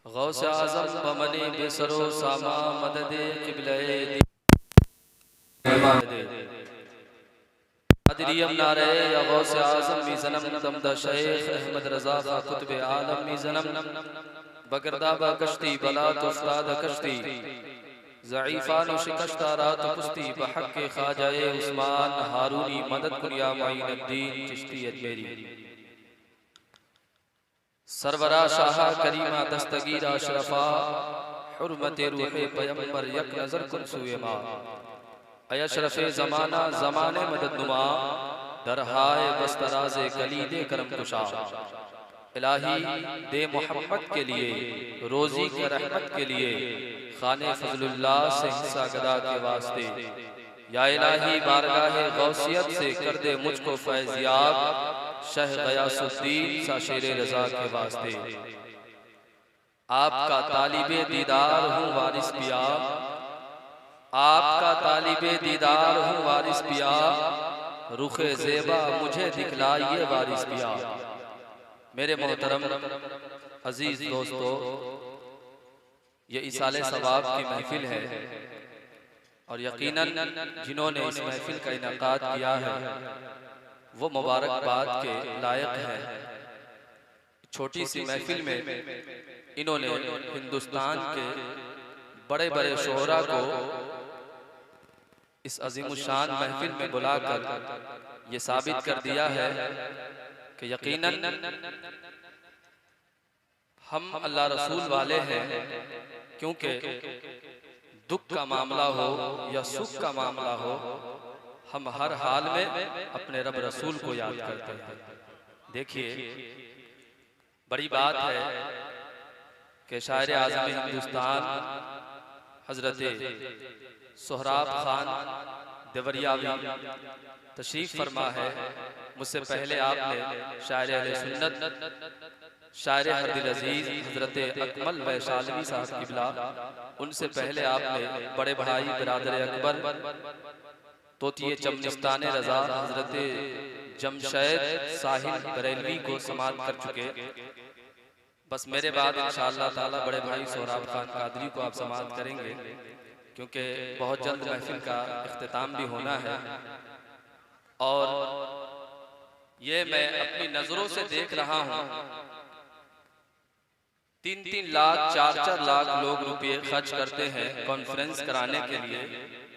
गौस आज़म बमनी बिसरो सामा मददे क़िबले अदरियम नारे या गौस आज़म मीज़नम दमदा शेख अहमद रज़ा ख़ा कुतुब आलम मीज़नम बगरदाबा कश्ती बला तुफ्ताद कश्ती ज़ईफ़ान शिकश्ता रात पुस्ती बहक़ ख़ाजाए उस्मान हारूनी मदद कुनिया मुईनुद्दीन चिश्ती अजमेरी सरवरा शाह करीमा दस्तगीर अशरफा हुर्मत रूहे पैगंबर यक नजर कुन सुए मा अशरफे ज़माना ज़माने मदद नुमा दरहाए बस्तराज़े कलीदे करम कुशा इलाही दे मोहम्मद के लिए रोज़ी के रहमत के लिए खाने फज़लुल्लाह से हिस्सा गदा के वास्ते या इलाही बारगाहे गौसियत से कर दे मुझको फैज़याब शह गयासुद्दीन सा शेरे रज़ा के वास्ते आपका तालिबे दीदार हूँ वारिस पिया आपका तालिबे दीदार हूँ वारिस पिया रुखे ज़ेबा मुझे दिखलाइए वारिस पिया। मेरे मोहतरम अजीज दोस्तों, ये इसाले सवाब की महफिल है और यकीनन जिन्होंने इस महफिल का इनेकाद किया है वो मुबारकबाद के लायक है। छोटी सी महफिल में इन्होंने हिंदुस्तान के बड़े बड़े शोहरा को इस अजीमुशान महफिल में बुलाकर ये साबित कर दिया है कि यकीनन हम अल्लाह रसूल वाले हैं, क्योंकि दुख का मामला हो या सुख का मामला हो हम हर हाल में अपने रब रसूल को याद करते हैं। देखिए, बड़ी बात है कि शायर आज़म हिंदुस्तान हजरत सोहराब खान देवरियावी तशरीफ फरमा है। मुझसे पहले आपने शायर अहले सुन्नत शायर हरदिल अजीज हजरत अकमल वैशालवी साहब किबला, उनसे पहले आपने बड़े भाई बिरादर अकबर तोतिए चमनिस्तान रजा हजरत जमशेद साहिल बरेलवी को समाप्त कर चुके। बस मेरे बाद इंशाअल्लाह ताला बड़े भाई सोहराब खान कादरी को आप समाप्त करेंगे, क्योंकि बहुत जल्द महफिल का इख्तिताम भी होना है। और ये मैं अपनी नजरों से देख रहा हूँ 3-3 लाख 4-4 लाख लोग रुपये खर्च करते हैं कॉन्फ्रेंस कराने के लिए।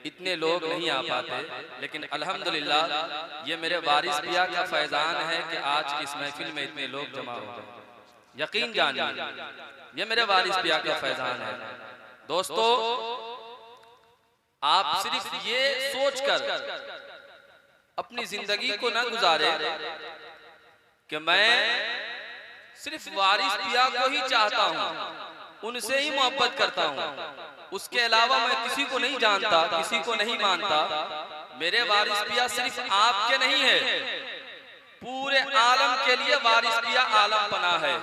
इतने लोग नहीं आ पाते, लेकिन अल्हम्दुलिल्लाह ये मेरे वारिस पिया का फैजान है कि आज की इस महफिल में इतने लोग जमा हो गए। यकीन जानिए, ये मेरे वारिस पिया का फैजान है। दोस्तों, आप सिर्फ ये सोचकर अपनी जिंदगी को न गुजारे कि मैं सिर्फ वारिस पिया को ही चाहता हूँ, उनसे ही मोहब्बत करता हूँ, उसके अलावा मैं किसी को नहीं जानता, किसी को नहीं मानता। मेरे वारिस पिया सिर्फ आपके नहीं है, पूरे आलम के लिए वारिस पिया आलम पना है।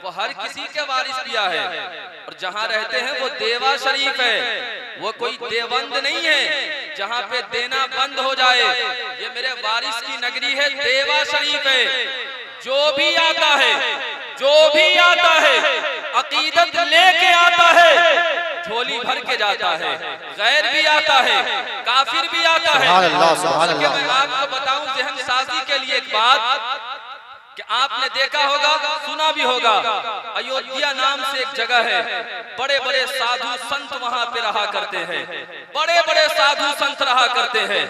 वो हर किसी के वारिस पिया है और जहाँ रहते हैं वो देवा शरीफ है, वो कोई देवबंद नहीं है जहाँ पे देना बंद हो जाए। ये मेरे वारिस की नगरी है, देवा शरीफ है। जो भी आता है, जो भी आता है अकीदत लेके आता है, झोली भर के जाता है। गैर भी आता है, काफिर भी आता है। मैं आपको बताऊं जहन साजी के लिए एक बात कि आपने देखा होगा, सुना भी होगा, अयोध्या नाम से एक जगह है, बड़े बड़े साधु संत वहां पे रहा करते हैं। बड़े बड़े साधु संत रहा करते हैं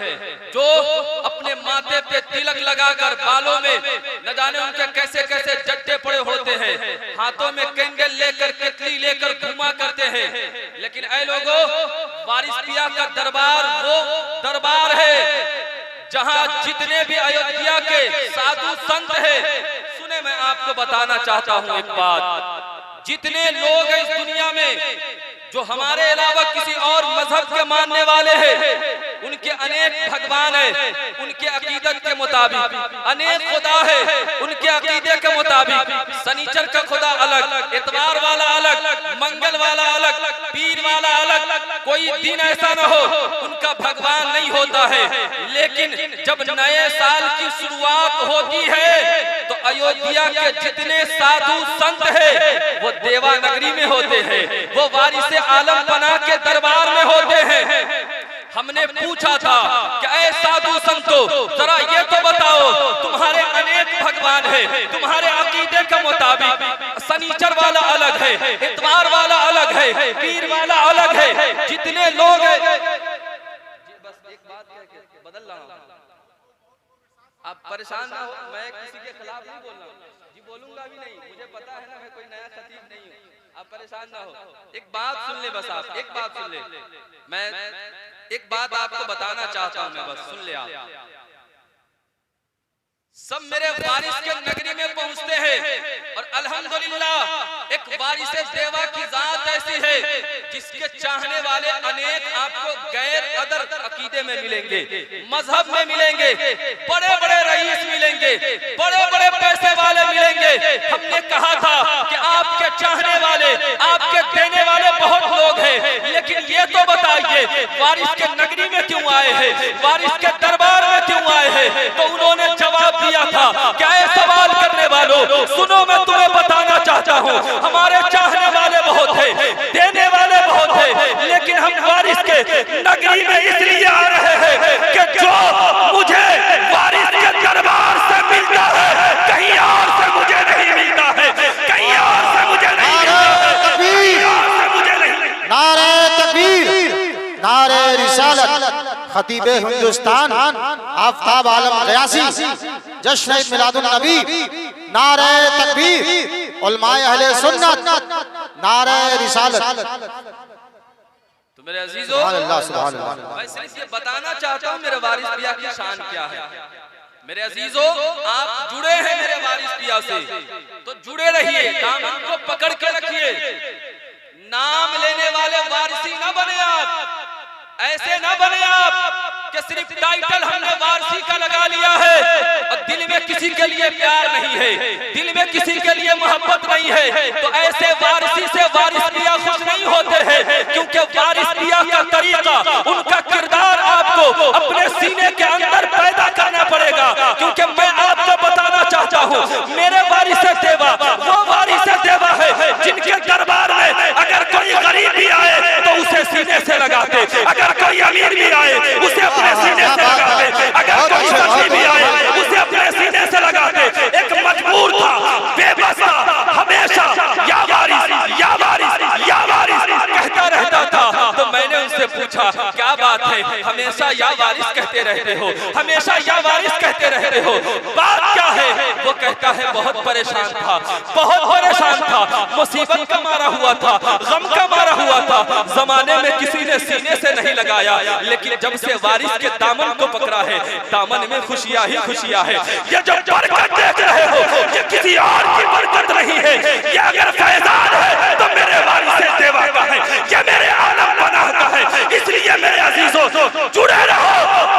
जो अपने माथे पे तिलक लगाकर, बालों में न जाने उनके कैसे कैसे जट्टे पड़े होते हैं, हाथों में कैंडल लेकर, केतली लेकर घुमा करते हैं। लेकिन ऐ लोगों, वारिस पिया का दरबार वो दरबार है जहां जितने भी अयोध्या के साधु संत हैं, सुने मैं आपको बताना चाहता हूं एक बात। जितने लोग हैं इस दुनिया में जो हमारे अलावा किसी और मजहब के मानने वाले हैं, उनके अनेक भगवान हैं, उनके अकीदत के मुताबिक अनेक खुदा है, उनके अकीदे के मुताबिक शनिचर का खुदा अलग, इतवार वाला अलग, मंगल वाला अलग, पीर वाला अलग, कोई दिन ऐसा न हो उनका भगवान नहीं होता है। लेकिन जब नए साल की शुरुआत होती है तो अयोध्या के जितने साधु संत हैं वो देवानगरी में होते हैं, वो वारिस आलम बना के दरबार में होते हैं। हमने पूछा था कि ऐ साधु संतों, जरा ये तो बताओ, तुम्हारे अनेक भगवान हैं, तुम्हारे अकीदे के मुताबिक शनिचर वाला अलग है, इतवार वाला अलग है, पीर वाला अलग है, जितने लोग हैं। बस एक बात बदल रहा हूं, आप परेशान ना हो, मैं किसी के खिलाफ नहीं बोल रहा हूं जी, बोलूंगा भी नहीं, मुझे पता है ना मैं कोई नया खतीब नहीं हूं, आप परेशान ना हो। एक बात सुन ले, बस आप एक बात सुन ले, मैं एक बात आपको बताना चाहता हूं, मैं बस सुन ले आप। सब मेरे वारिस के नगरी में पहुंचते हैं और अल्हम्दुलिल्लाह एक वारिस देवा की जात ऐसी है जिसके चाहने वाले अनेक आपको गैर अदर अकीदे में मिलेंगे, मजहब में मिलेंगे, बड़े बड़े रईस मिलेंगे, बड़े बड़े पैसे वाले मिलेंगे। हमने कहा था कि आपके चाहने वाले, आपके देने वाले बहुत लोग हैं, लेकिन ये तो बताइए वारिस के नगरी में क्यों आए हैं, वारिस के दरबार में क्यों आए हैं? तो उन्होंने जवाब दिया था, क्या है सवाल करने वालों, सुनो मैं तुम्हें बताना चाहता हूँ, हमारे चाहने वाले बहुत हैं, देने वाले बहुत हैं, लेकिन हम वारिस के नगरी में इसलिए आ रहे हैं कि जो मुझे वारिस के दरबार से मिलता है कहीं और से मुझे नहीं मिलता है, कहीं और से मुझे नहीं मिलता है। नारे तकबीर, नारे रिसालत, खतीबे हिंदुस्तान आफ्ताब आलम गयासी, जश्न मिलादुन नबी, नारे तकबीर, उलमाए अहले सुन्नत, नारे रिसालत। तो मेरे अजीजों, मैं सिर्फ ये बताना चाहता हूँ मेरे वारिस पिया की शान क्या है। मेरे अजीजों, आप जुड़े हैं मेरे वारिस पिया से, तो जुड़े रहिए, दामन को पकड़ के रखिए। नाम लेने वाले वारिसी ना बने आप, ऐसे ना बने आप कि सिर्फ टाइटल हमने वारसी का लगा लिया है और दिल में किसी के लिए प्यार नहीं है, दिल में किसी के लिए मोहब्बत नहीं है। तो ऐसे वारसी से वारिस पिया खुश नहीं होते हैं, क्योंकि वारिस पिया का तरीका, उनका किरदार आपको अपने सीने के अंदर पैदा करना पड़ेगा। क्योंकि मैं आपको बताना चाहता हूँ, मेरे वारिस देवा वो वारिस देवा है जिनके दरबार में अगर कोई गरीब भी आए तो उसे सीने से लगाते, अगर कोई अमीर भी आए उसे अपने सीने से लगाते, अगर कोई सभी भी आए उसे अपने सीने से लगाते। एक मजबूर था, बेबस था, हमेशा या वारिस या वारिस या वारिस कहता रहता था। तो मैंने उनसे पूछा, क्या बात है, हमेशा या वारिस कहते रहते हो, हमेशा या वारिस कहते रहते हो, बात क्या है? वो कहता है बहुत परेशान था, बहुत परेशान था, मुसीबत का मारा हुआ था, गम का मारा हुआ था, जमाने में किसी ने सीने से नहीं लगाया, लेकिन जब से वारिस के दामन को पकड़ा है, दामन में खुशियां ही खुशियां है। ये जो बरकत देख रहे हो, ये किसी और की बरकत नहीं है, ये अगर फैजान है तो मेरे वारिस देवा का है, ये मेरे आलम बना का है। इसलिए मेरे अजीजों, जुड़े रहो,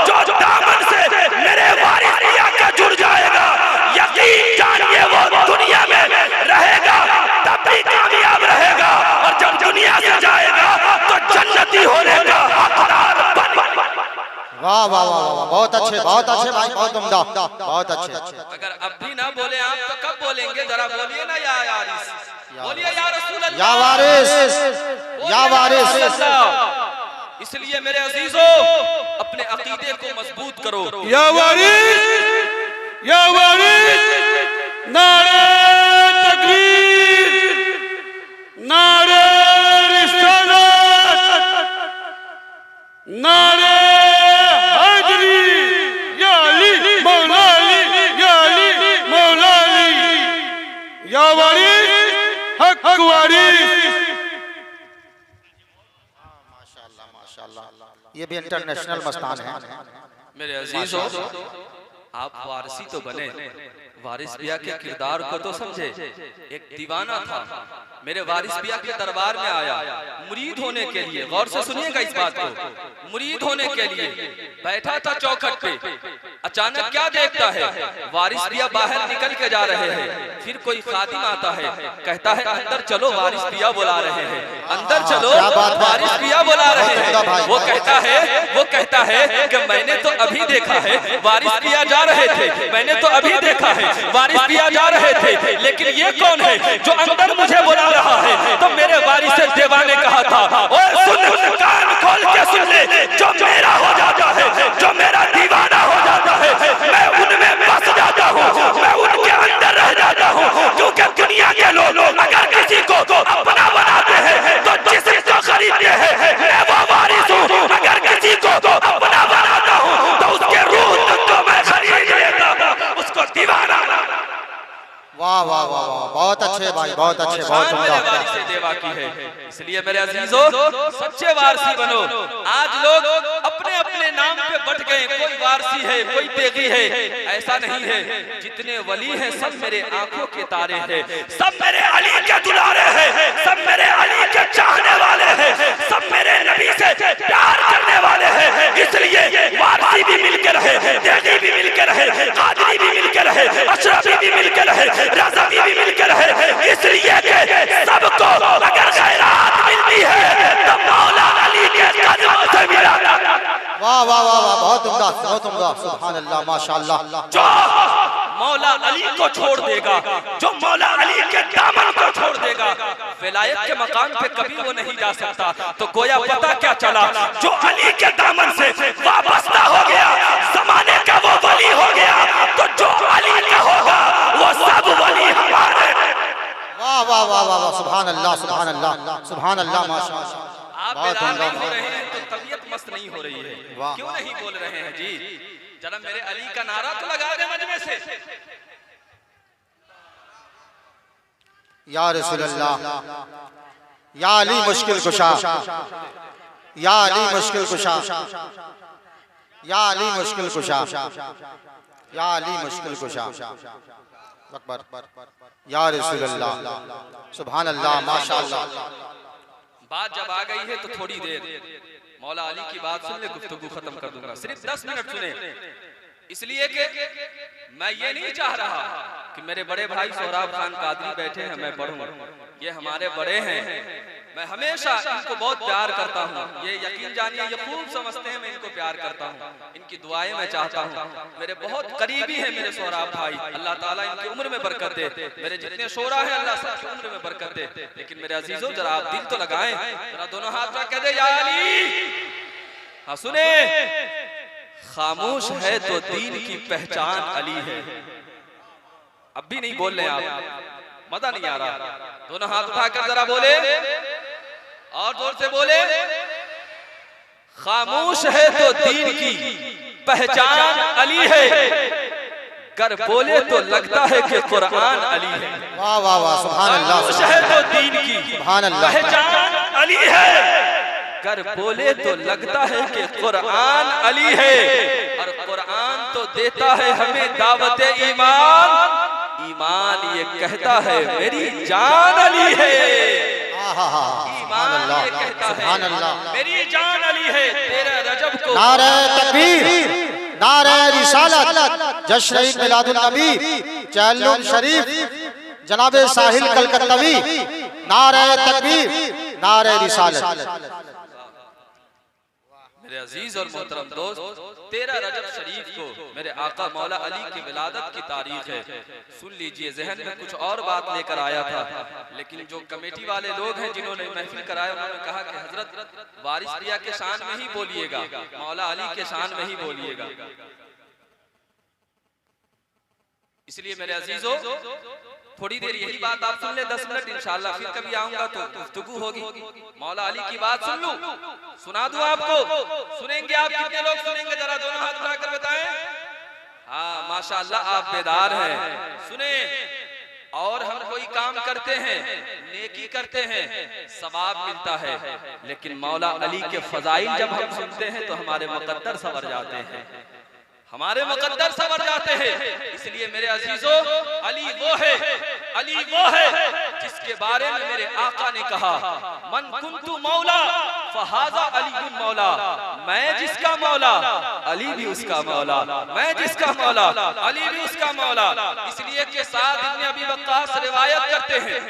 जो दामन से मेरे वारिस पिया का जुड़ जाएगा, यकीन जानिए वो दुनिया में रहेगा तब भी कामयाब रहेगा, और जब दुनिया से जाएगा तो जन्नती होने का हकदार बन। वाह वाह वाह, बहुत अच्छे भाई, बहुत उम्दा, बहुत अच्छे। अगर अब भी ना बोले आप तो कब बोलेंगे? जरा बोलिए ना या वारिस, बोलिए या रसूल अल्लाह, या वारिस, या वारिस। इसलिए मेरे अजीजों, अपने अकीदे को मजबूत करो। या वारिस, या वारिस, नारे तकबीर, नारे रिसालत, नारे हैदरी, या अली मौला अली, या अली मौला अली, या वारिस हक वारिस। माशाअल्लाह माशाअल्लाह, ये भी इंटरनेशनल मस्तान है। मेरे अजीजों, आप वारिसी तो बने, वारिस पिया के किरदार को तो समझे। एक दीवाना था, मेरे वारिस पिया के दरबार में आया मुरीद होने के लिए। गौर से सुनिएगा इस बात को, मुरीद होने के लिए बैठा था चौखट पे। अचानक क्या देखता है, वारिस पिया बाहर निकल के जा रहे हैं। फिर कोई खादिम आता है, कहता है अंदर चलो वारिस पिया बुला रहे हैं, अंदर चलो वारिस पिया बुला रहे हैं। वो कहता है कि मैंने तो अभी देखा है वारिस पिया जा रहे थे, मैंने तो अभी देखा है वारिस पिया जा रहे थे, लेकिन ये कौन है जो अंदर मुझे बुला रहा है? तो मेरे वारिस देवा ने कहा था, ओए सुन, कान खोल के सुन ले, जो मेरा हो जाता है, जो मेरा दीवाना हो जाता है, मैं उनमें बस जाता हूँ, मैं उनके अंदर रह जाता हूँ। क्योंकि दुनिया के लोग अगर किसी को अपना बनाते हैं तो जिसको खरीदते हैं मैं वो वारिस हूँ। अगर किसी को अपना बनाता हूँ तो उसके रूह तक को मैं खरीद लेता हूँ, उसको दीवाना। वाह वाह वाह वाह, बहुत अच्छे भाई, बहुत अच्छे, बहुत मेरे वारिस देवा की है। इसलिए मेरे अजीजों, सच्चे वारसी बनो। आज लोग अपने अपने नाम पे बट गए, कोई वारसी है, कोई तेगी है, ऐसा नहीं है। जितने वली हैं सब मेरे आंखों के तारे हैं, सब मेरे अली के दुलारे हैं, सब मेरे अली के चाहने वाले हैं, सब मेरे नबी से प्यार करने वाले हैं। इसलिए वारसी भी मिलकर रहे, तेगी भी मिलकर रहे, कादरी भी मिलकर रहे, अशरफी भी मिलकर रहे, रज़वी भी मिलकर रहे। इसलिए कि सबको अगर खैरात मिलती है तो मौला अली के कदमों से मिला। वाह वाह वाह वाह, बहुत उम्दा, बहुत उम्दा, सुभान अल्लाह, माशाअल्लाह। जो मौला अली को छोड़ देगा, जो मौला अली के दामन को छोड़ देगा, विलायत के मकाम पे कभी वो नहीं जा सकता। तो गोया पता क्या चला, जो अली के दामन से वाबस्ता हो गया, जमाने का वो वली हो गया, तो जो अली का होगा वो सब वली हमारे। वाह वाह वाह वाह, सुभान अल्लाह, सुभान अल्लाह, सुभान अल्लाह, माशाअल्लाह। आप बेदार नहीं हो रहे हैं तो तबीयत मस्त नहीं हो रही है, क्यों नहीं बोल रहे हैं जी? जरा मेरे अली का नारा तो लगा दे मजमे से। या रसूल अल्लाह, या अली मुश्किल कुशा, या अली मुश्किल कुशा, या अली मुश्किल कुशा, या अली मुश्किल कुशा। अकबर, या रसूल अल्लाह, सुभान अल्लाह, माशाअल्लाह। बात जब आ गई है तो थोड़ी देर मौला अली की बात सुन ले, गुफ्तगू खत्म कर दूंगा। सिर्फ 10 मिनट सुने, इसलिए कि मैं ये नहीं चाह रहा कि मेरे बड़े भाई सोहराब खान कादरी बैठे हैं मैं पढ़ूं। ये हमारे बड़े हैं, मैं हमेशा इनको बहुत प्यार करता हूँ, ये यकीन जानिए, ये खूब समझते हैं मैं इनको प्यार करता हूँ, इनकी दुआएं मैं चाहता हूँ। मेरे बहुत करीबी हैं मेरे सोहराब भाई, अल्लाह ताला इनकी उम्र में बरकत दे। मेरे जितने शोरा हैं अल्लाह सबकी उम्र में बरकत दे। लेकिन मेरे अजीजों, जरा आप दिल तो लगाएं, जरा दोनों हाथ रख के दे या अली। हाँ सुने, खामोश है तो दीन की पहचान अली है। अब भी नहीं बोल रहे आप, मजा नहीं आ रहा। दोनों हाथ उठाकर जरा बोले, और जोर से बोले, खामोश है तो दीन की पहचान अली है, कर बोले तो लगता है कि कुरान अली है। वाह वाह वाह, सुभान अल्लाह। खामोश है तो दीन की सुभान अल्लाह, पहचान अली है, कर बोले तो लगता है कि कुरान अली है। और कुरान तो देता है हमें दावत ईमान, ईमान ये कहता है मेरी जान अली है। ईमान ये कहता है मेरी जान अली है। तेरा रजब को नारे तकबीर, नारे रिसालत, जश्न मिलादुन नबी, चहलुम शरीफ, जनाबे साहिल कलकत्तवी, नारे तकबीर, नारे रिसालत। मेरे अजीज और मोहतरम दोस्त, 13 रजब शरीफ को मेरे आका मौला अली की विलादत की तारीख है। सुन लीजिए, जहन में कुछ और बात लेकर आया था, लेकिन जो कमेटी वाले लोग हैं जिन्होंने महफिल कराया, उन्होंने कहा कि हजरत वारिस पिया के शान में ही बोलिएगा, मौला अली के शान में ही बोलिएगा। इसलिए मेरे अजीजों, थोड़ी देर यही बात आप सुन ले, 10 मिनट, इंशाल्लाह फिर कभी आऊंगा तो गुफ्तगू होगी। मौला अली की बात सुन लूं, सुना दूं आपको? सुनेंगे आप? कितने लोग सुनेंगे? जरा दोनों हाथ उठाकर बताएं। हाँ माशाल्लाह, आप बेदार हैं, सुने। और हम कोई काम करते हैं, नेकी करते हैं, सवाब मिलता है, लेकिन मौला अली के फजाइल जब हम सुनते हैं तो हमारे मुकद्दर संवर जाते हैं, हमारे मुकद्दर संवर जाते हैं। इसलिए मेरे अजीजों, अली वो है, अली वो है जिसके बारे में मेरे आका ने कहा, मन कुंतु मौला फहाजा अली मौला, मैं जिसका मौला अली भी उसका मौला, मैं जिसका मौला अली भी उसका मौला। इसलिए के साथ इब्न अबी वक्कास रिवायत करते हैं,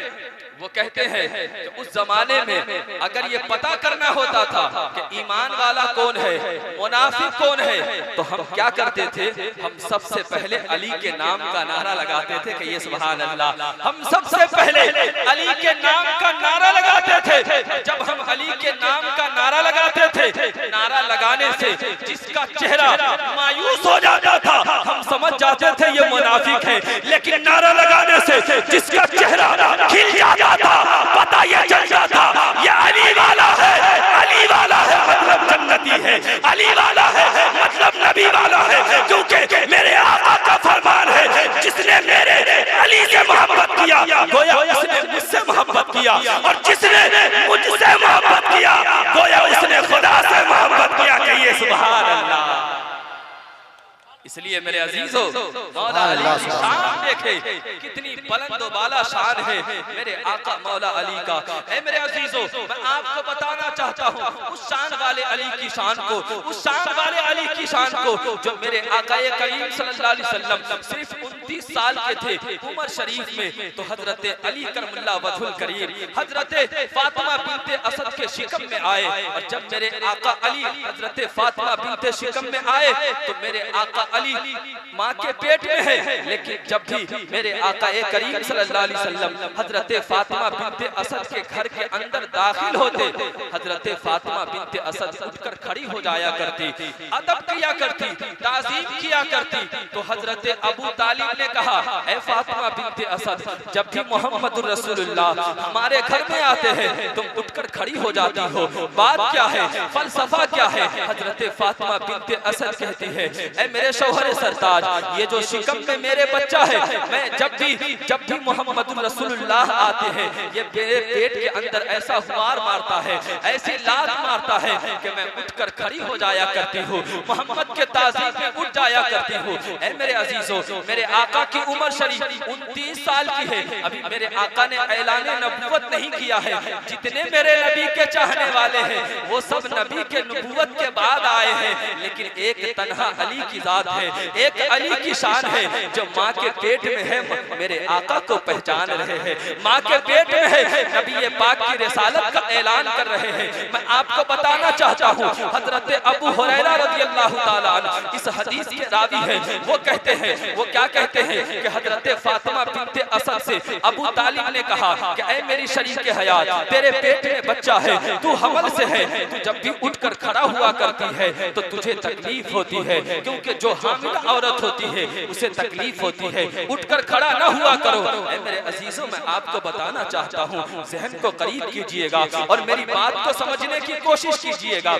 वो कहते हैं कि उस जमाने में अगर ये पता करना होता था कि ईमान वाला कौन है, मुनाफिक कौन है, तो हम क्या करते थे, हम सबसे पहले अली के नाम का नारा लगाते थे कि ये सुभान अल्लाह, हम सबसे पहले अली के नाम का नारा लगाते थे। जब हम अली के नाम का नारा लगाते थे, नारा लगाने से जिसका चेहरा मायूस हो जाता था हम समझ जाते थे ये मुनाफिक है, लेकिन नारा लगाने से जिसका चेहरा खिल जाता था पता ये चल जाता ये अली वाला है, अली वाला है मतलब जन्नती है, अली वाला है मतलब नबी वाला है, क्योंकि मेरे आका का फरमान है जिसने मेरे अली से मोहब्बत किया गोया उसने मुझसे मोहब्बत किया, और जिसने मुझसे मोहब्बत किया गोया उसने खुदा से मोहब्बत किया। कहिए सुभान अल्लाह। इसलिए मेरे अजीजों, मौला अली की शान देखे कितनी बुलंद बाला शान है मेरे आका मौला अली का। है मेरे अजीजों, मैं आपको बताना चाहता हूँ उस शान वाले अली की शान को, उस शान वाले अली की शान को जो मेरे आका करीम सल्लल्लाहु अलैहि वसल्लम सिर्फ 29 साल के थे उमर शरीफ में, तो हजरत अली करमुल्लाह वजहुल करीम हजरत फातिमा बिनते असद के शिकम में आए, और जब मेरे आका अली हजरत फातिमा बिनते शिकम में आए तो मेरे आका अली माँ के पेट में है, लेकिन जब भी मेरे आका करीम सल्लल्लाहु अलैहि वसल्लम हजरत फातिमा बिनते असद के घर के अंदर दाखिल होते, हजरत फातिमा बिनते असद उठकर खड़ी हो जाया करती, अदब किया करती, ताज़ीम किया करती। तो हजरत अबू तालिब ने कहा, ऐ फातिमा बिनते असद, जब भी मोहम्मदुर रसूलुल्लाह हमारे घर में आते हैं तुम उठकर खड़ी हो जाती हो, बात क्या है, फलसफा क्या है? हजरत फातिमा बिनते असद कहती है, ऐ मेरे शौहर सरताज, ये जो शिकम में मेरे बच्चा है, मैं जब भी मोहम्मद रसूलुल्लाह आते हैं ये मेरे पेट के अंदर ऐसा हुआर मारता है, ऐसी लात मारता है कि मैं उठकर खड़ी हो जाया करती हूँ, मोहम्मद के ताज़ीम में उठ जाया करती हूँ। ऐ मेरे अजीजों, मेरे आका की उम्र शरीफ 29 साल की है, अभी मेरे आका ने ऐलान नबूवत नहीं किया है। जितने मेरे नबी के चाहने वाले हैं वो सब नबी के नबूवत के बाद आए हैं, लेकिन एक तन्हा अली की जात है, एक अली की शान है जो माँ के पेट में है, मेरे आका को पहचान रहे हैं, माँ के पेट में है, नबी पाक की रिसालत का ऐलान कर रहे हैं। मैं आपको बताना चाहता हूँ हजरत अबू हुरैरा रज़ियल्लाहु ताला अन्हु इस हदीस के रावी हैं, वो कहते हैं, वो क्या कहते हैं कि हजरत फातिमा बिनते असद से अबू तालिब ने कहा कि ऐ मेरी शरीक के हयात, तेरे पेट में बच्चा है, तू हमल से है, तू जब भी उठकर खड़ा हुआ करती है तो तुझे तकलीफ होती है, क्योंकि जो हामिल औरत होती है उसे तकलीफ होती है, उठकर खड़ा ना हुआ करो। ऐ मेरे अजीजों, मैं आपको बताना चाहता हूँ, ज़हन को करीब कीजिएगा और मेरी बात को समझने की कोशिश कीजिएगा।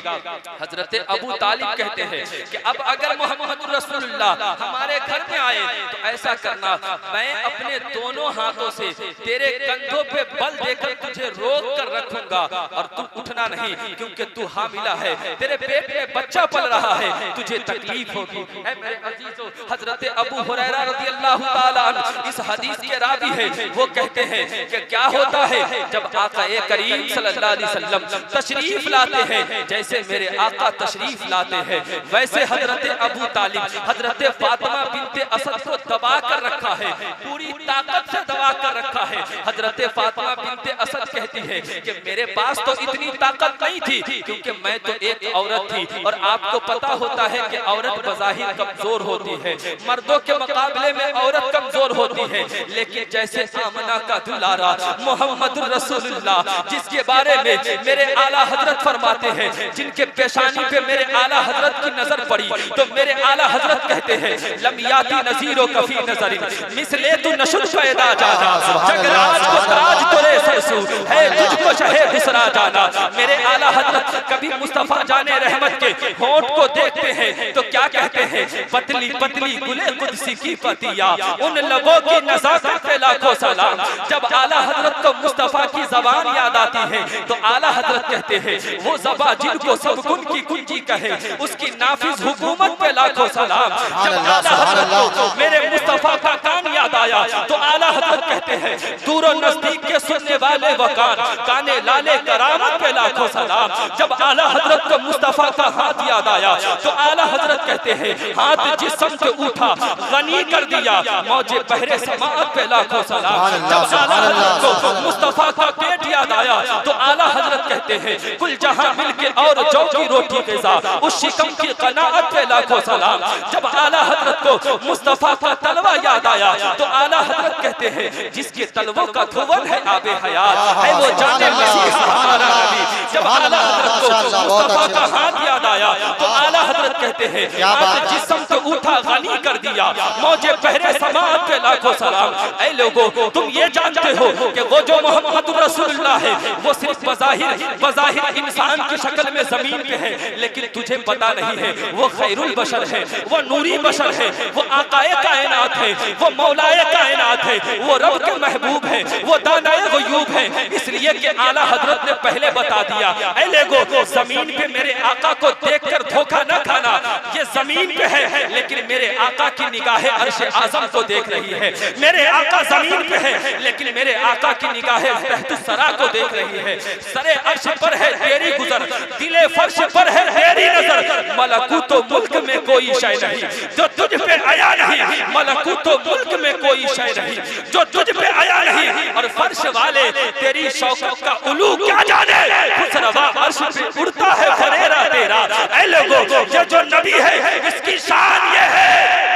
हजरत अबू तालिब कहते हैं कि अब अगर मोहम्मद रसूलुल्लाह हमारे घर में आए तो ऐसा करना, मैं अपने दोनों हाथों से तेरे कंधों पे बल देकर तुझे रोक कर रखूंगा और तू उठना नहीं, क्योंकि तू हामिला है, तेरे पेट में बच्चा पल रहा है, तुझे तकलीफ होगी। ऐ मेरे अजीजों, हजरत अबू हुरैरा रज़ियल्लाहु ताला अन्हु इस हदीस के रावी हैं, वो कहते हैं कि क्या होता है जब आका करीम सल्लल्लाहु अलैहि वसल्लम तशरीफ लाते हैं, जैसे मेरे आका तशरीफ लाते हैं वैसे हजरत अबू तालिब हजरत फातिमा बिनते असद को दबा कर रखा है, पूरी ताकत से दबा कर रखा है। हजरत फातिमा बिनते असद कहती है कि मेरे पास तो इतनी ताकत नहीं थी, क्योंकि मैं तो एक औरत थी और आपको पता होता है कि औरत बज़ाहिर कमजोर होती है, मर्दों के मुकाबले में औरत कमजोर होती है, लेकिन जैसे आमना का दुलारा मोहम्मद रसूलुल्लाह जिसके बारे में मेरे आला हजरत फरमाते हैं, जिनके पेशानी पे मेरे आला हजरत की नजर पड़ी तो मेरे आला हजरत कहते हैं, लम याती नज़ीरो कफी नज़रिन मिसले तू नशुल पैदा जाना, जगराज को ताज तोरे सरसू है तुझको शहे दूसरा जाना। मेरे आला हजरत कभी मुस्तफा जाने रहमत के होंठ को देखते हैं तो क्या कहते हैं, पतली पतली गुले कुदसी की पतिया, उन लबों की नज़ाकत पे लाखों सलाम। जब आला हजरत को मुस्तफा की जबान याद आती है तो आला हजरत कहते हैं, वो ज़बान जिनको सब कुन की कुंजी कहे, उसकी नाफिज हुकूमत पे लाखों सलाम। जब आला हजरत को मेरे मुस्तफा का कान याद आया तो आला हजरत कहते हैं दूर और नजदीक के सुनने वाले वकार काने लाले करामत पे लाखों सलाम। जब आला हजरत को मुस्तफा का हाथ याद आया तो आला हजरत कहते हैं हाथ जिस्म से उठा गनी कर दिया मौजे बहरे समाअत पे लाखों सलाम। जब आला हजरत को मुस्तफा का पेट याद आया तो आला हजरत कहते हैं कुल जहां मिलके और जौ की रोटी ग़िज़ा उस शिकम की कनाअत पे लाखों सलाम। जब आला हजरत को मुस्तफा का तलवा याद आया तो आला हजरत कहते हैं जिसके तलवों का धुवन है आबे हयात है वो जाने मसीहा हमारा नबी। जब आला हजरत को मुस्तफा का हाथ याद आया तो आला हजरत कहते हैं हाथ जिस्म से उठा गनी कर दिया मौजे बहरे समाअत पे लाखों सलाम। ऐ लोगों तुम ये जानते हो कि वो जो मोहम्मद रसूलुल्लाह है वो सिर्फ बज़ाहिर इंसान की शक्ल में जमीन पे है, लेकिन तुझे पता नहीं है वो खैरुल बशर है, वो नूरी बशर है, वो आकाए कायनात है, वो मौलाए कायनात है, वो रब के महबूब है, वो दानाए ग़ुयूब है। इसलिए कि आला हजरत ने पहले बता दिया ऐ लोगों जमीन पे मेरे आका को देखकर धोखा न खाना। ये जमीन पे है लेकिन मेरे आका की निगाहें अर्श आज़म को देख रही है। मेरे आका जमीन पे है लेकिन मेरे आका की निगाहें तहत सरा को देख रही है। सरे अर्श पर है तेरी गुजर, दिले फर्श पर है तेरी नजर। मलकूतो मुल्क में कोई शय नहीं जो तुझ पे आया नहीं, मलकूतो मुल्क में कोई शय नहीं जो तुझ पे आया नहीं। और फर्श वाले तेरी शौकत का उलू क्या जाने, खुसरवा अर्श पे उड़ता है फरेरा तेरा। ऐ लोगों ये जो नबी है इसकी शान ये है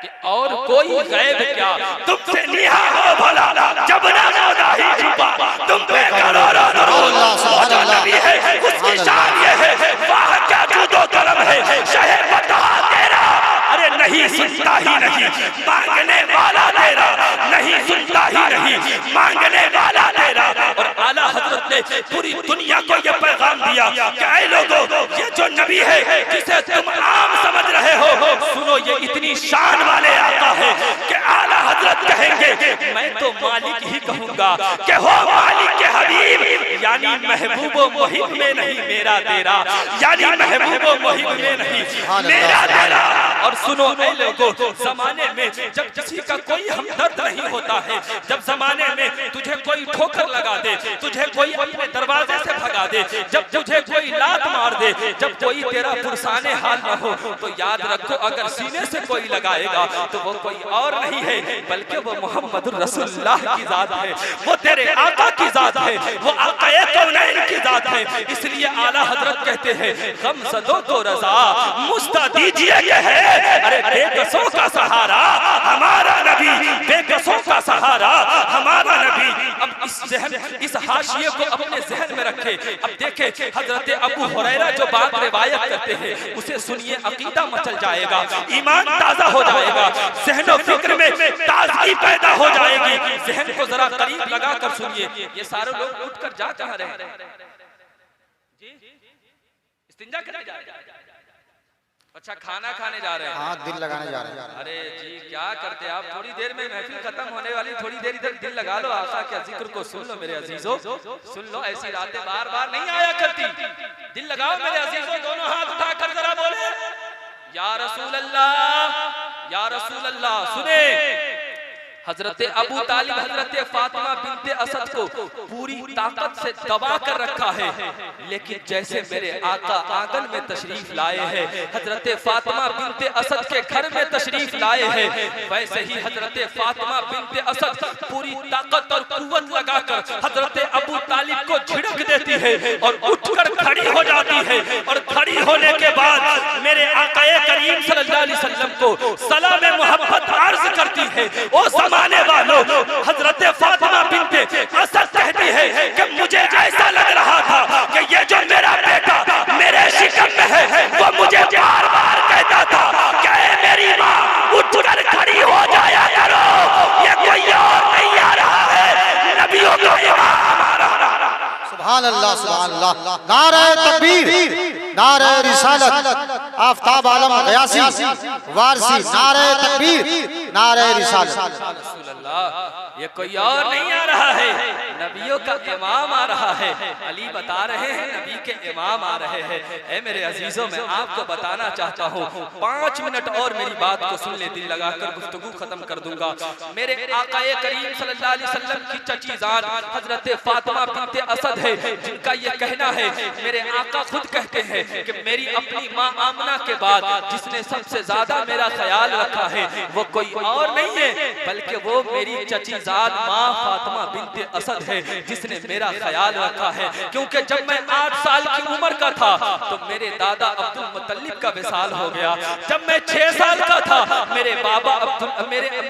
कि और कोई गैब क्या तुमसे निहा हो भला जब ना खुदा ही छुपा तुम पे करोड़ों दरूद। वो जो नबी है उसकी शान ये है वाह क्या जूदो करम है शहे बता तेरा। अरे नहीं सुनता ही नहीं मांगने वाला तेरा, नहीं सुनता ही नहीं मांगने वाला तेरा। और आला हजरत ने पूरी दुनिया को ये पैगाम दिया कि ऐ लोगों ये जो नबी है जिसे तुम आम समझ रहे हो सुनो ये इतनी शान वाले आका है कि आला हजरत कहेंगे मैं तो मालिक ही कहूंगा कि हो मालिक के हबीब, यानी महबूबो मुहिब में नहीं मेरा तेरा, यानी महबूबो मुहिब में नहीं मेरा तेरा। और सुनो ऐ लोगों जमाने में जब किसी का कोई हमदर्द नहीं होता है, जब जमाने में तुझे कोई ठोकर लगा दे, तुझे कोई अपने दरवाजे से भगा दे, जब तुझे कोई लात मार दे, जब कोई तेरा पुरसाने हाल न हो तो याद रखो अगर सीने से कोई लगाएगा तो वो कोई और नहीं है बल्कि वो मोहम्मद रसूलुल्लाह की जात है, वो तेरे आका की जात है, वो आकाए कौनैन की जात है। इसलिए आला हजरत कहते हैं गम ज़दों को रज़ा मुस्ता दीजिए ये है। अरे बेकसों का सहारा हमारा नबी, बेकसों का सहारा हमारा नबी। अब इस हाशिये को अपने जहन में रखे। अब देखे हजरत अबू हुरैरा जो बात रिवायत करते हैं उसे सुनिए, अकीदा मचल जाएगा, ईमान ताजा हो जाएगा, ज़हन और फिक्र में ताजगी पैदा हो जाएगी। जहन को जरा करीब लगा कर सुनिए। ये सारे लोग उठकर जा कहां रहे हैं जी? इस्तिंजा करने जा रहे हैं? अच्छा खाना खाने जा रहे हैं? हाँ दिल लगाने जा रहे हैं। अरे जी क्या करते आप, थोड़ी देर में महफिल खत्म होने वाली, थोड़ी देर इधर दिल लगा लो, आका के जिक्र को सुन लो मेरे अजीजों, सुन लो। ऐसी रातें बार बार नहीं आया करती। दिल लगाओ मेरे अजीजों, दोनों हाथ उठाकर जरा बोले या रसूल अल्लाह, या रसूल अल्लाह। सुने हजरत अबू तालिब हजरत फातिमा बिनते असद को पूरी ताकत से दबा कर रखा है, लेकिन जैसे मेरे आका आंगन में तशरीफ लाए हैं, हजरत फातिमा बिनते असद के घर में तशरीफ लाए हैं, वैसे ही हजरत फातिमा बिनते असद पूरी ताकत और कुव्वत लगाकर हजरत अबू तालिब को झिड़क देती है और उठकर खड़ी हो जाती है। और खड़ी होने के बाद मेरे आकाए करीम सल्लल्लाहु अलैहि वसल्लम को सलाम मोहब्बत अर्ज करती है। ओ माने वालों, हजरत फातिमा बिनते असद कहती है कि मुझे ऐसा लग रहा था कि ये जो मेरा बेटा मेरे शिकम में है वो मुझे बार बार कहता था कि मेरी माँ उठकर खड़ी हो जाया करो, ये कोई और नहीं आ रहा है, नबियों का इमाम हमारा। सुभान अल्लाह, सुभान अल्लाह। नारे तकबीर, नारे रिसालत, आफताब आलम गयासी वारसी, नारे तकबीर, नारे रिसालत। ये कोई और नहीं आ रहा है, नबियों का इमाम आ रहा है। अली बता रहे हैं नबी के इमाम आ रहे हैं। ऐ मेरे अजीजों, मैं आपको बताना चाहता हूँ, 5 मिनट और मेरी बात को सुन ले, दिल लगाकर गुफ्तगू खत्म कर दूंगा। मेरे आकाए करीम सल्लल्लाहु अलैहि वसल्लम की चची जान हजरत फातिमा बिन्ते असद है, जिनका ये कहना है, मेरे आका खुद कहते हैं कि मेरी अपनी माँ आमना के बाद जिसने सबसे ज्यादा मेरा ख्याल रखा है वो कोई और नहीं है बल्कि वो मेरी चची जान माँ फातिमा बिन्ते असद है, जिसने मेरा ख्याल रखा है। क्योंकि जब मैं 8 साल की उम्र का था तो मेरे दादा अब्दुल मुत्तलिब का विसाल हो गया। जब मैं 6 साल का था मेरे बाबा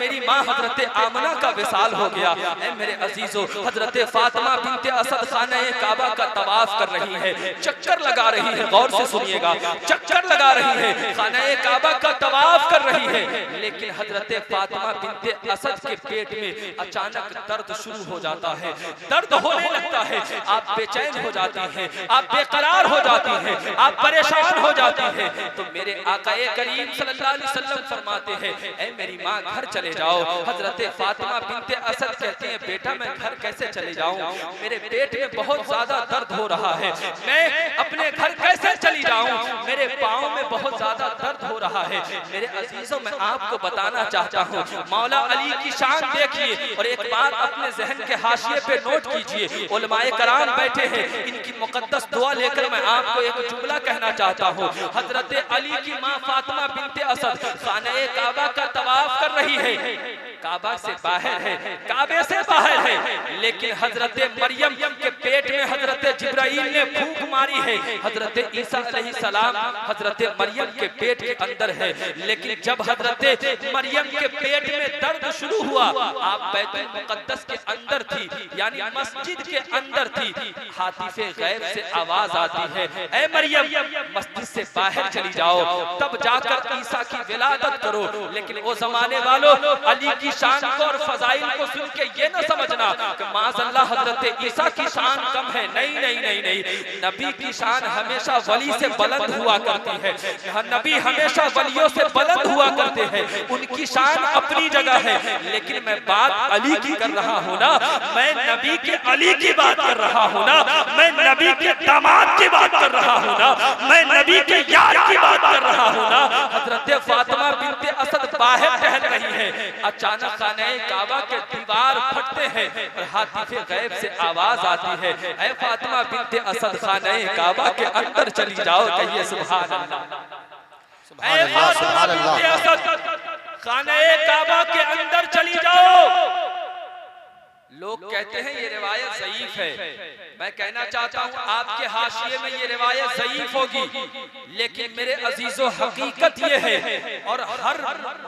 मेरी माँ हजरत आमना का विसाल हो गया। ऐ मेरे अजीजों, हजरत फातिमा बिन्ते असद खाने काबा का तवाफ कर रही है, चक्कर लगा रही है, गौर से सुनिएगा, चक्कर लगा रही है, खाने काबा का तवाफ कर रही है। लेकिन हजरत फातिमा बिन्ते असद के पेट में अचानक दर्द शुरू हो जाता है, दर्द होने लगता है, आप बेचैन हो जाती हैं, आप बेकरार हो जाती हैं, आप परेशान हो जाती हैं। तो मेरे आकाए करीम सल्लल्लाहु अलैहि वसल्लम फरमाते हैं, ऐ मेरी माँ घर चले जाओ। हजरत फातिमा बिन्ते असद कहती हैं, बेटा मैं घर कैसे चले जाऊं, मेरे पेट में बहुत ज्यादा दर्द हो रहा है, मैं अपने घर कैसे चली जाऊं, मेरे पाँव में बहुत ज्यादा दर्द हो रहा है। मेरे अजीजों, मैं आपको बताना चाहता हूँ, मौला अली की शान देखिए और एक बात अपने जहन के हाशिए पे नोट कीजिए। उलमाए कराम बैठे हैं, इनकी मुकद्दस दुआ लेकर मैं आपको एक जुमला कहना चाहता हूँ। हजरत अली की माँ फातिमा बिन्ते असद खाने काबा का तवाफ कर रही है, काबा से बाहर है, काबे से बाहर है, लेकिन हजरत मरियम के पेट में हजरत जिब्राइल ने फूंक मारी है। हजरत ईसा अलैहिस्सलाम हजरत मरियम के पेट के अंदर है, लेकिन जब हजरत मरियम के पेट में दर्द शुरू हुआ, आप बैतुल मुकद्दस के अंदर थी, यानी मस्जिद के अंदर थी, हातिफे गैब से आवाज आती है, ऐ मरियम मस्जिद से बाहर चली जाओ, तब जाकर ईसा की विलादत करो। लेकिन वो जमाने वालों, अली की शान को और फजाइल को सुन के ये न समझना कि माज़अल्लाह हजरत ईसा की शान कम है। नहीं नहीं नहीं नहीं, नबी की शान हमेशा वली से बुलंद हुआ करती है, नबी हमेशा वलियों से बुलंद हुआ करते हैं, उनकी शान अपनी जगह है। लेकिन मैं बात अली की कर रहा हूँ ना, मैं नबी के अली की बात कर रहा हूँ ना, मैं नबी के दामाद की बात कर रहा हूँ ना, मैं नबी के यार की बात कर रहा हूँ ना। हजरत फातिमा बिन्ते असद बाहर टहल रही है, अचानक खाने काबा के दीवार फटते हैं और हातिफे गैब से आवाज आती है, ऐ फातिमा बिन्ते असद खाने काबा के अंदर चली जाओ। कहिए सुभान अल्लाह। ऐ फातिमा बिन्ते असद खाने काबा के अंदर चली जाओ। लोग कहते हैं ये रिवायत ज़ईफ है, मैं कहना चाहता हूँ आपके हाशिए में ये रिवायत ज़ईफ होगी, लेकिन मेरे अजीजों हकीकत ये है और हर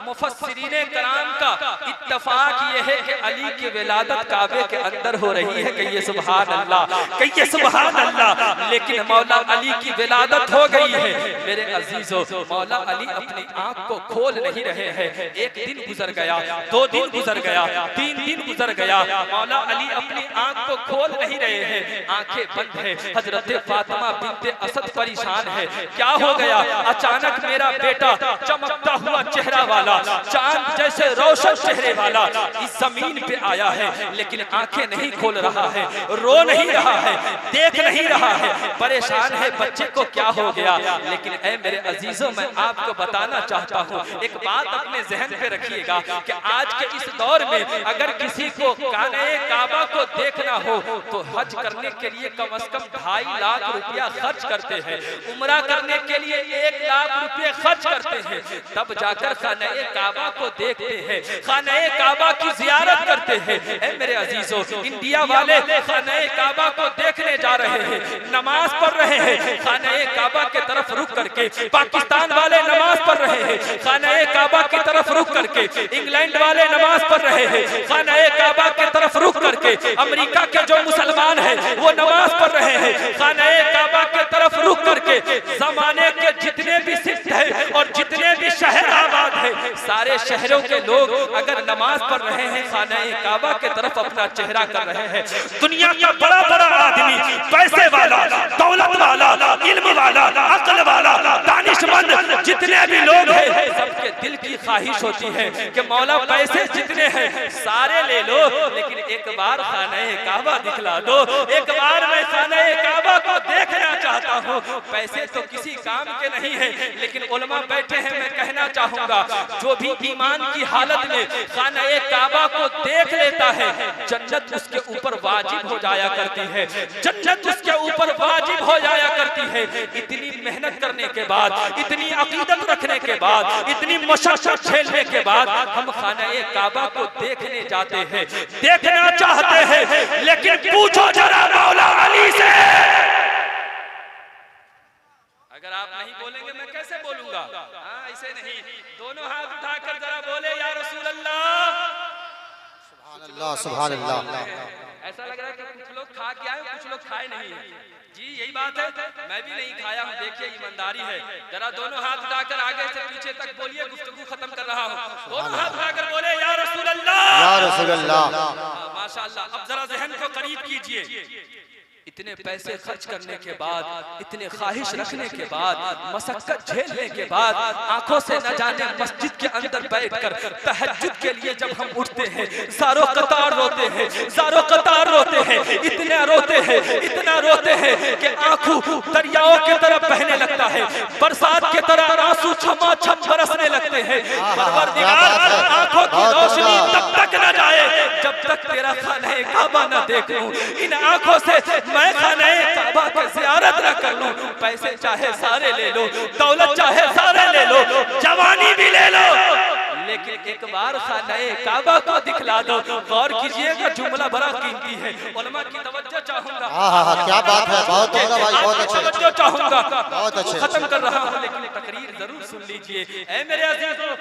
मुफस्सिरीने कराम का इत्तफाक ये है कि अली की विलादत काबे के अंदर हो रही है। कहिए सुभान अल्लाह, कहिए सुभान अल्लाह। लेकिन मौला अली की विलादत हो गई है। मेरे अजीजों, मौला अली अपनी आंख को खोल नहीं रहे हैं। एक दिन गुजर गया, 2 दिन गुजर गया, 3 दिन गुजर गया, मौला अली अपनी आंख को खोल नहीं रहे हैं, आंखें बंद है। हजरत फातिमा बिन्ते असद परेशान है, क्या हो गया? अचानक मेरा बेटा चमकता हुआ चेहरा वाला, चांद जैसे रोशन चेहरे वाला इस जमीन पे आया है, लेकिन आंखें नहीं खोल रहा है, रो नहीं रहा है, देख नहीं रहा है, परेशान है बच्चे को क्या हो गया। लेकिन ऐ मेरे अजीजों, मैं आपको बताना चाहता हूँ, एक बात अपने जहन पे रखिएगा कि आज के इस दौर में अगर किसी को काने काबा को देखना हो तो हज करने के लिए कम से कम 2.5 लाख रुपया खर्च करते हैं, उम्रा करने के लिए 1 लाख रुपये खर्च करते हैं, तब जाकर खाने काबा को देखते हैं, खाने काबा की जियारत करते हैं। ऐ मेरे अजीजों, इंडिया वाले खाने काबा को देखने जा रहे हैं, नमाज पढ़ रहे हैं खाने काबा के तरफ रुक करके, पाकिस्तान वाले नमाज पढ़ रहे हैं खाने काबा की तरफ रुक करके, इंग्लैंड वाले नमाज पढ़ रहे हैं खाने काबा के तरफ रुक करके, अमेरिका के जो मुसलमान हैं वो नमाज पढ़ रहे हैं खाने काबा के तरफ रुक करके। जमाने के जितने भी सिख हैं और जितने भी शहर आबाद हैं, सारे सारे शहरों के लोग अगर नमाज पढ़ रहे हैं खाना काबा के तरफ अपना चेहरा कर रहे हैं, दुनिया का बड़ा बड़ा आदमी, पैसे वाला, दौलत वाला, इल्म वाला, अक्ल वाला, दानिशमंद जितने भी लोग हैं, सबके दिल की ख्वाहिश होती है कि मौला पैसे जितने हैं सारे ले लो, लेकिन एक बार खाना काबा दिखला दो, एक बार मैं खाना काबा को देखना चाहता हूँ। पैसे तो किसी काम के नहीं है, लेकिन उलमा बैठे हैं, मैं कहना चाहूंगा जो भी ईमान की हालत में खाना काबा को देख लेता है, जन्नत उसके ऊपर वाजिब हो जाया करती है, जन्नत उसके ऊपर वाजिब हो जाया करती है। इतनी मेहनत करने के बाद, इतनी अकीदत रखने के बाद, इतनी मशक्कत झेलने के बाद हम खाना काबा को देखने जाते हैं, देखना चाहते हैं, लेकिन पूछो जरा मौला अली से। अगर आप नहीं बोलेंगे मैं कैसे बोलूंगा? हाँ, ऐसे नहीं, दोनों हाथ उठाकर जरा बोले या रसूल अल्लाह। सुभान अल्लाह, सुभान अल्लाह। ऐसा लग रहा है कि कुछ लोग खा के आए, कुछ लोग खाए नहीं है। जी यही बात है, मैं भी नहीं खाया हूँ, देखिए ईमानदारी है। जरा दोनों हाथ उठाकर आगे से पीछे तक बोलिए, गुफ्तगू खत्म कर रहा हूँ। दोनों हाथ उठाकर बोले या रसूल अल्लाह, या रसूल अल्लाह। माशाअल्लाह। अब जरा ज़हन को करीब कीजिए, इतने पैसे खर्च करने के बाद, इतने ख्वाहिश रखने के बाद, मशक्कत झेलने के बाद, आंखों से न जाने मस्जिद के अंदर बैठकर तहज्जुद के लिए जब हम उठते हैं, ज़ारो कतार रोते हैं, ज़ारो कतार रोते हैं, इतना रोते हैं, इतना रोते हैं कि आंखों दरियाओं की तरह बहने लगता है, बरसात की तरह आंसू छमाछम बरसने लगते हैं। परवरदिगार, आंखों की रोशनी तब तक न जाए जब तक तेरा खाना काबा न देखूं। इन आंखों से मैं खाना काबा की ज़ियारत न कर लूं। पैसे चाहे सारे ले लो, दौलत चाहे सारे ले लो, जवानी भी ले लो, लेकिन एक बार खाना काबा को दिखला दो। गौर कीजिएगा, जुमला बड़ा कीमती है, उलमा की तवज्जो चाहूंगा। क्या बात है, बहुत होगा भाई, बहुत अच्छे, तवज्जो चाहूंगा, बहुत अच्छे। खत्म कर रहा हूं, लेकिन तकरीर जरूर सुन लीजिए। ऐ मेरे अजीजों,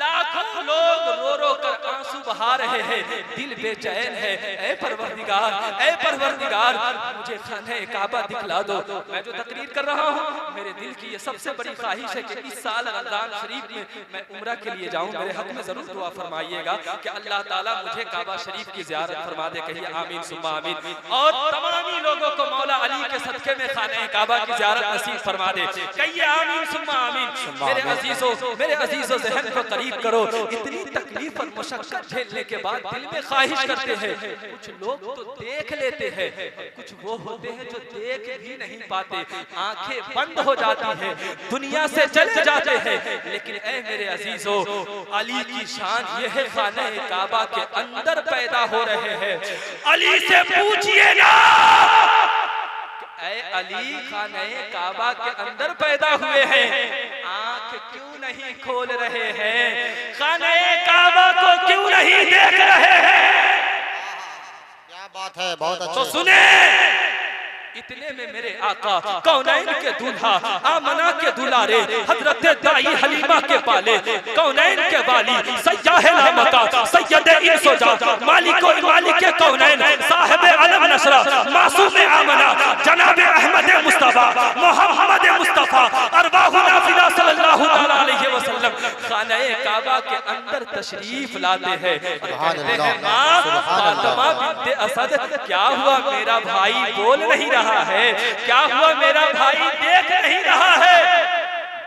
लाखों लोग रो रो कर आंसू बहा रहे हैं, दिल बेचैन है। ऐ परवरदिगार, ऐ परवरदिगार, मुझे खाना काबा दिखला दो। मैं जो तकरीर कर रहा हूँ, मेरे दिल की ये सबसे बड़ी ख्वाहिश है कि इस साल रमजान शरीफ में मैं उम्रा के लिए जाऊँ। मेरे हक में जरूर दुआ फरमाइएगा कि अल्लाह ताला मुझे काबा शरीफ की ज़ियारत फरमा दे। कहिए आमीन सुम्मा आमीन। और तमामी लोगों को मौला अली के सदके में खाने काबा की ज़ियारत नसीब फरमा दे। कहिए आमीन सुम्मा आमीन। मेरे अजीजों ज़हन को करीब करो। इतनी तकलीफ और मशक्कत झेलने के बाद दिल में ख्वाहिश करते हैं, कुछ लोग तो देख लेते हैं, कुछ वो होते हैं जो देख भी नहीं पाते, आंखें बंद हो जाती हैं, दुनिया से चले जाते हैं। लेकिन ऐ मेरे अजीजों, अली की शान ये है, खाने काबा के अंदर पैदा हो रहे हैं। अली से पूछिए ना, ऐ अली खाने काबा के अंदर पैदा हुए हैं, आंख क्यों नहीं खोल रहे हैं? खाने काबा को क्यों नहीं देख रहे हैं? क्या बात है, बहुत अच्छा। तो सुने, इतने में मेरे आका कौनैन के दूल्हा, आमना के दुलारे, हजरत दाई हलीमा के पाले, कौनैन के वाली, सय्याहे लामका, सैयद इंसोजा, मालिको मालिक कौनैन, साहिब अलम नशरा, मासूम आमना, जनाब अहमद मुस्तफा, मोहम्मद मुस्तफा, अरवाहु नाफिला सल्लल्लाहु अलैहि वसल्लम खाने काबा के अंदर तशरीफ लाते हैं और कहते हैं, माँ फातिमा बिन्ते असद, क्या हुआ मेरा भाई बोल नहीं रहा है? क्या हुआ मेरा भाई देख नहीं रहा है?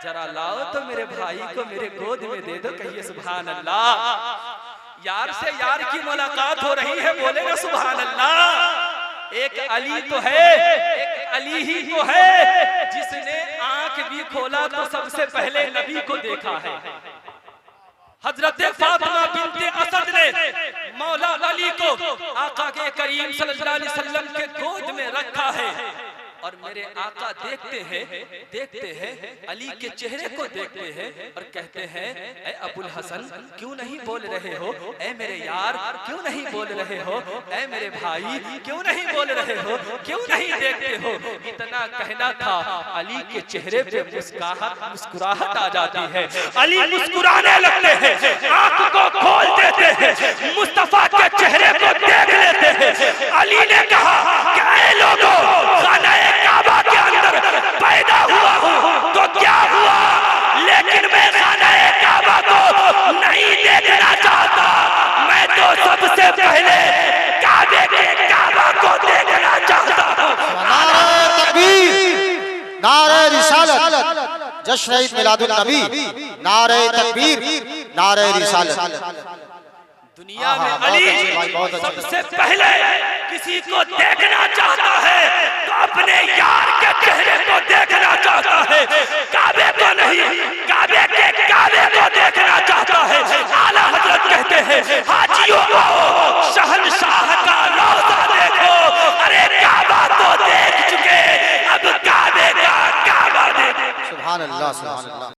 जरा लाओ तो मेरे भाई को मेरे गोद में दे दो। कहिए सुभान अल्लाह। यार से यार की मुलाकात हो रही है, बोले ना सुभान अल्लाह। एक अली तो है, एक अली ही तो है जिसने आंख भी खोला तो सबसे पहले नबी को देखा है। हजरत फातिमा बिन्ते असद ने मौला अली को आका के करीम सल्लल्लाहु अलैहि वसल्लम के गोद में रखा है और मेरे आका देखते हैं अली के चेहरे को देखते हैं और कहते हैं, ऐ अबुल हसन क्यों नहीं बोल रहे हो? ऐ मेरे यार क्यों नहीं बोल रहे हो? ऐ मेरे भाई क्यों नहीं बोल रहे हो? क्यों नहीं देखते हो? इतना कहना था, अली के चेहरे पे मुस्कुराहट आ जाती है। अली मुस्कुराने लगते हैं, आंख को खोल देते हैं, मुस्तफा के चेहरे को देख लेते हैं। अली ने कहा कि ऐ लोगों, खाना काबा के अंदर पैदा हुआ हूँ तो क्या हुआ, लेकिन मैं खाना काबा को नहीं रिसालत, जश्न ईद मिलादुन नबी, नारे तकबीर, नारे रिसालत। दुनिया में अली सबसे पहले किसी को देखना चाहता है तो अपने यार के चेहरे को देखना चाहता है, काबे को नहीं, काबे के काबे को देखना चाहता है। आला हजरत कहते हैं हाजियों आओ शहंशाह का रोज़ा देखो, अरे काबा तो देख चुके अब काबे का काबा देखो। सुभान अल्लाह, सुभान अल्लाह।